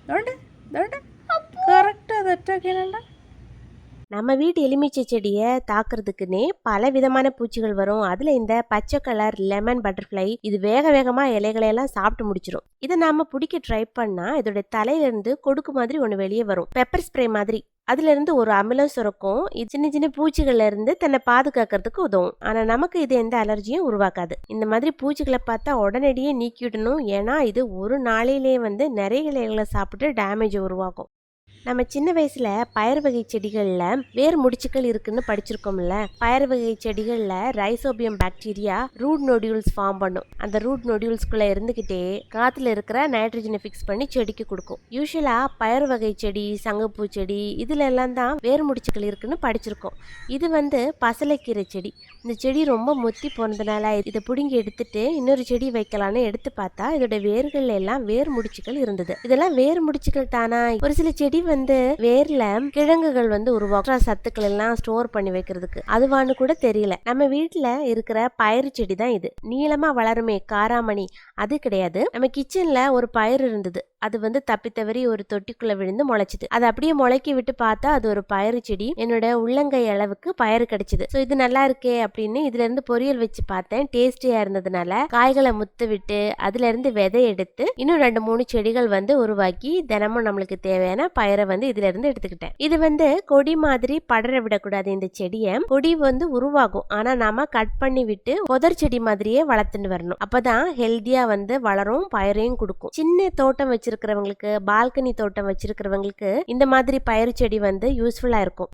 தோண்ட தோண்ட கரெக்டாக அதை அட்டாக். நம்ம வீட்டு எலுமிச்சை செடியை தாக்குறதுக்குன்னே பல விதமான பூச்சிகள் வரும். அதுல இந்த பச்சை கலர் லெமன் பட்டர்ஃப்ளை இது வேக வேகமா இலைகளையெல்லாம் சாப்பிட்டு முடிச்சிடும். இதை நாம பிடிக்க ட்ரை பண்ணா இதோட தலையில இருந்து கொடுக்கு மாதிரி ஒன்று வெளியே வரும், பெப்பர் ஸ்ப்ரே மாதிரி. அதுல இருந்து ஒரு அமிலம் சுரக்கும். இது சின்ன சின்ன பூச்சிகள்ல இருந்து தன்னை பாதுகாக்கிறதுக்கு உதவும். ஆனா நமக்கு இது எந்த அலர்ஜியும் உருவாக்காது. இந்த மாதிரி பூச்சிகளை பார்த்தா உடனடியே நீக்கிவிடணும். ஏன்னா இது ஒரு நாளையிலேயே நிறைய இலைகளை சாப்பிட்டு டேமேஜ் உருவாக்கும். நம்ம சின்ன வயசுல பயறு வகை செடிகள்ல வேர் முடிச்சுக்கள் இருக்குன்னு படிச்சிருக்கோம்ல. பயறு வகை செடிகள்ல rhizobium bacteria root nodules form பண்ணும். அந்த ரூட் நோடியூல்ஸ்குள்ள இருந்துகிட்டே காத்துல இருக்கிற நைட்ரஜனை ஃபிக்ஸ் பண்ணி செடிக்கு கொடுக்கும். யூஸ்வலா பயறு வகை செடி, சங்கப்பூ செடி இதுல எல்லாம் தான் வேர் முடிச்சுக்கள் இருக்குன்னு படிச்சிருக்கோம். இது பசலைக்கீரை செடி. இந்த செடி ரொம்ப முத்தி போனதுனால இதை பிடுங்கி எடுத்துட்டு இன்னொரு செடி வைக்கலான்னு எடுத்து பார்த்தா இதோட வேர்கள் எல்லாம் வேர் முடிச்சுக்கள் இருந்தது. இதெல்லாம் வேர் முடிச்சுக்கள் தானா? ஒரு சில செடி வேர்ல கிழங்குகள் உருவாக்குற சத்துக்கள் எல்லாம் ஸ்டோர் பண்ணி வைக்கிறதுக்கு அதுவான்னு கூட தெரியல. நம்ம வீட்டுல இருக்கிற பயிறு செடி தான் இது. நீளமா வளருமே காராமணி, அது கிடையாது. நம்ம கிச்சன்ல ஒரு பயிர் இருந்தது. அது தப்பி தவறி ஒரு தொட்டிக்குள்ள விழுந்து முளைச்சுது. அதை அப்படியே முளைக்கி விட்டு பார்த்தா அது ஒரு பயிறு செடி. என்னோட உள்ளங்கை அளவுக்கு பயிறு கிடைச்சது. ஸோ இது நல்லா இருக்கே அப்படின்னு இதுல இருந்து பொரியல் வச்சு பார்த்தேன். டேஸ்டியா இருந்ததுனால காய்களை முத்து விட்டு அதுல இருந்து விதை எடுத்து இன்னும் 2-3 செடிகள் உருவாக்கி தினமும் நம்மளுக்கு தேவையான பயிரை இதுல இருந்து எடுத்துக்கிட்டேன். இது கொடி மாதிரி படர விடக்கூடாது. இந்த செடியை கொடி உருவாகும். ஆனா நாம கட் பண்ணி விட்டு புதர் செடி மாதிரியே வளர்த்துட்டு வரணும். அப்பதான் ஹெல்தியா வளரும், பயிரையும் கொடுக்கும். சின்ன தோட்டம் வச்சிருக்கிறவங்களுக்கு, பால்கனி தோட்டம் வச்சிருக்கிறவங்களுக்கு இந்த மாதிரி பயிர் செடி யூஸ்ஃபுல்லா இருக்கும்.